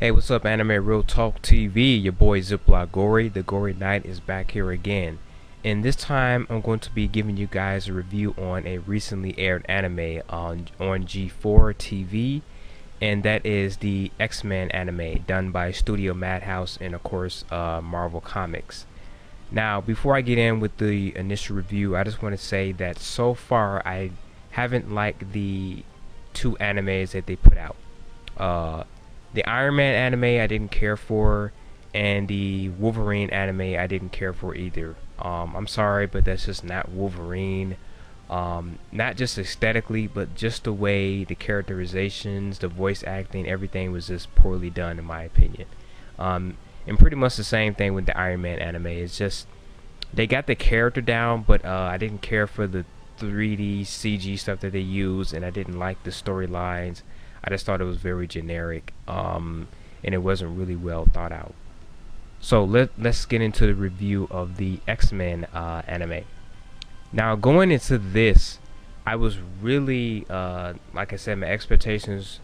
Hey, what's up, AnimeRealTalkTV? Your boy Gory, TheGoryKnight is back here again. And this time, I'm going to be giving you guys a review on a recently aired anime on G4 TV, and that is the X-Men anime done by Studio Madhouse and, of course, Marvel Comics. Now, before I get in with the initial review, I just want to say that so far I haven't liked the two animes that they put out. Uh, the Iron Man anime I didn't care for, and the Wolverine anime I didn't care for either. I'm sorry, but that's just not Wolverine. Not just aesthetically, but just the way the characterizations, the voice acting, everything was just poorly done in my opinion. And pretty much the same thing with the Iron Man anime. It's just they got the character down, but I didn't care for the 3D CG stuff that they use, and I didn't like the storylines. I just thought it was very generic, and it wasn't really well thought out. So let's get into the review of the X-Men anime. Now, going into this, I was really, like I said, my expectations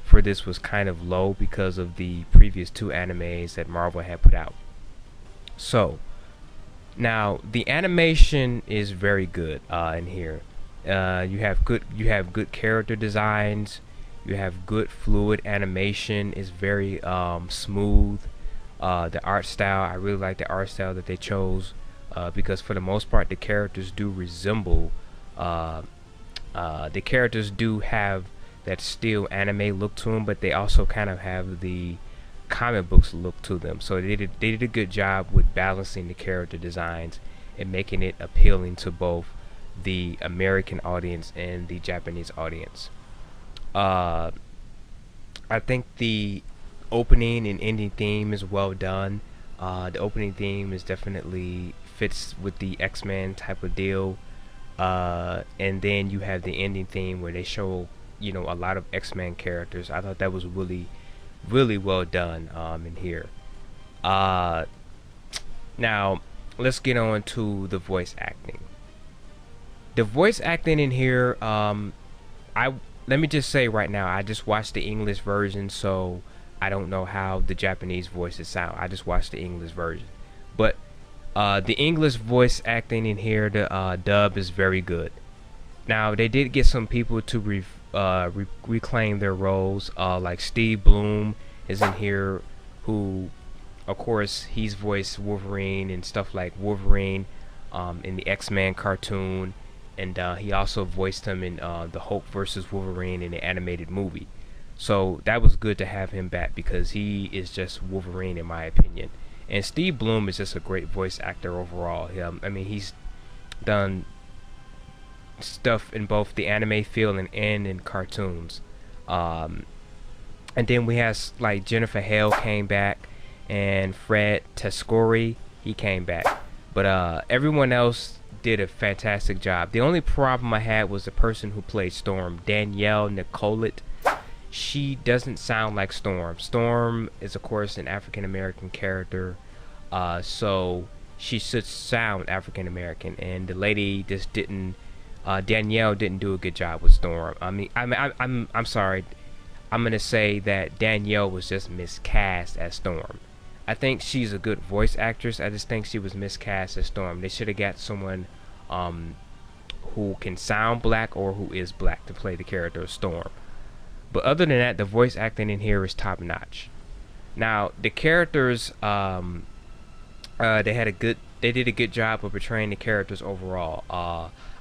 for this was kind of low because of the previous two animes that Marvel had put out. So now the animation is very good in here. You have good character designs. You have good fluid animation. It's very smooth. The art style, I really like the art style that they chose, because for the most part the characters do resemble uh, the characters do have that still anime look to them, but they also kind of have the comic books look to them. So they did a good job with balancing the character designs and making it appealing to both the American audience and the Japanese audience. uh, I think the opening and ending theme is well done. The opening theme is definitely fits with the X-Men type of deal. And then you have the ending theme where they show, a lot of X-Men characters. I thought that was really, really well done in here. Uh, Now, let's get on to the voice acting. The voice acting in here, I let me just say right now, I just watched the English version, so I don't know how the Japanese voices sound. I just watched the English version, but the English voice acting in here, the dub is very good. Now they did get some people to reclaim their roles, like Steve Bloom is in here, who, of course, he's voiced Wolverine and stuff like Wolverine in the X-Men cartoon, and he also voiced him in the Hulk versus Wolverine in the animated movie. So that was good to have him back because he is just Wolverine in my opinion. And Steve Bloom is just a great voice actor overall. I mean, he's done stuff in both the anime field and in cartoons. Um, and then we have like Jennifer Hale came back, and Fred Tescori, he came back, but everyone else did a fantastic job. The only problem I had was the person who played Storm, Danielle Nicolette. She doesn't sound like Storm. Storm is, of course, an African American character, so she should sound African American, and the lady just didn't. Danielle didn't do a good job with Storm. I'm sorry. I'm gonna say that Danielle was just miscast as Storm. I think she's a good voice actress. I just think she was miscast as Storm. They should have got someone um, who can sound black or who is black to play the character of Storm. But other than that, the voice acting in here is top notch. Now the characters, they did a good job of portraying the characters overall.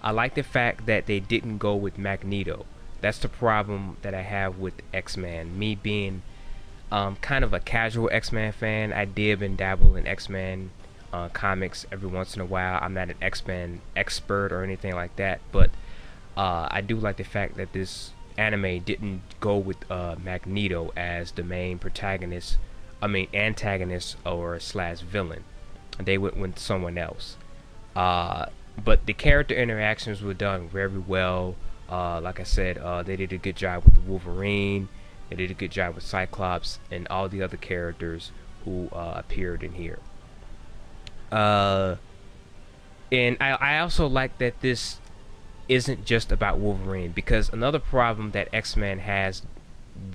I like the fact that they didn't go with Magneto. That's the problem that I have with X-Men. Me being kind of a casual X-Men fan, I dib and dabble in X-Men comics every once in a while. I'm not an X-Men expert or anything like that, but I do like the fact that this anime didn't go with Magneto as the main protagonist, antagonist or slash villain. They went with someone else. But the character interactions were done very well. Like I said, they did a good job with Wolverine. They did a good job with Cyclops and all the other characters who appeared in here. Uh, and I also like that this isn't just about Wolverine, because another problem that X-Men has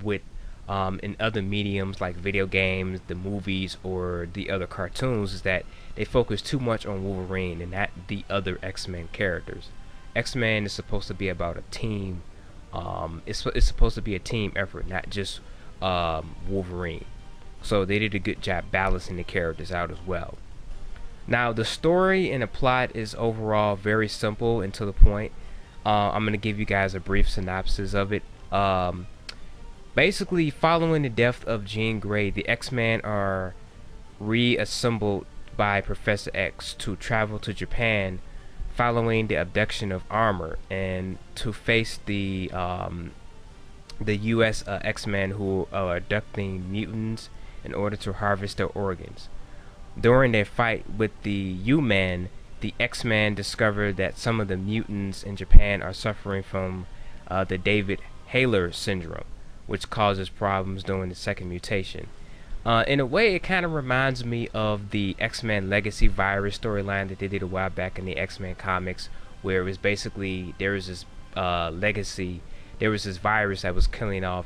with in other mediums like video games, the movies, or the other cartoons is that they focus too much on Wolverine and not the other X-Men characters. X-Men is supposed to be about a team. It's supposed to be a team effort, not just Wolverine. So they did a good job balancing the characters out as well. Now the story and the plot is overall very simple and to the point. I'm gonna give you guys a brief synopsis of it. Basically, following the death of Jean Grey, the X-Men are reassembled by Professor X to travel to Japan following the abduction of Armor and to face the U.S. X-Men who are abducting mutants in order to harvest their organs. During their fight with the U-Men, the X-Men discover that some of the mutants in Japan are suffering from the David Haller syndrome, which causes problems during the second mutation. In a way, it kind of reminds me of the X-Men Legacy Virus storyline that they did a while back in the X-Men comics, where it was basically there was this virus that was killing off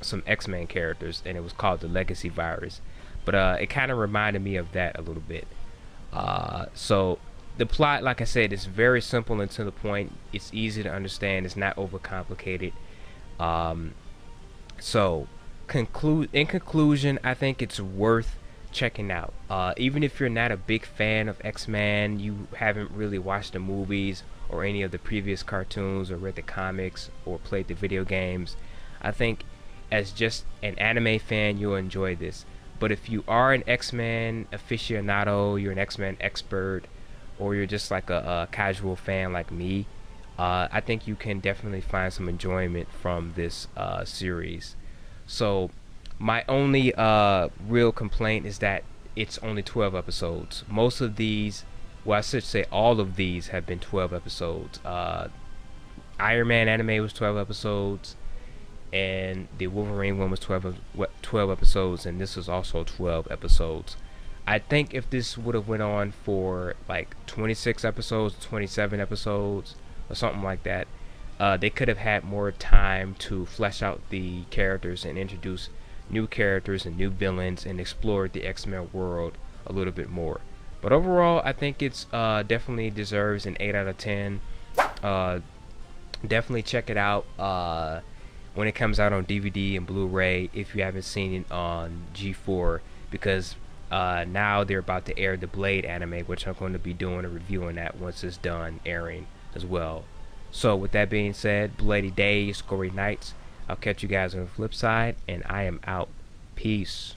some X-Men characters, and it was called the Legacy Virus. But it kind of reminded me of that a little bit. So the plot, like I said, is very simple and to the point. It's easy to understand. It's not overcomplicated. So in conclusion, I think it's worth checking out. Even if you're not a big fan of X-Men, you haven't really watched the movies or any of the previous cartoons or read the comics or played the video games, I think as just an anime fan, you'll enjoy this. But if you are an X-Men aficionado, you're an X-Men expert, or you're just like a casual fan like me, I think you can definitely find some enjoyment from this series. So my only real complaint is that it's only 12 episodes. Most of these, well, I should say all of these have been 12 episodes. Iron Man anime was 12 episodes, and the Wolverine one was 12 episodes, and this was also 12 episodes. I think if this would have went on for like 26 episodes, 27 episodes, or something like that, they could have had more time to flesh out the characters and introduce new characters and new villains and explore the X-Men world a little bit more. But overall, I think it's definitely deserves an 8 out of 10. Definitely check it out when it comes out on DVD and Blu-ray if you haven't seen it on G4, because now they're about to air the Blade anime, which I'm going to be doing a review on that once it's done airing as well. So with that being said, Bloody Days, Gory Nights. I'll catch you guys on the flip side, and I am out. Peace.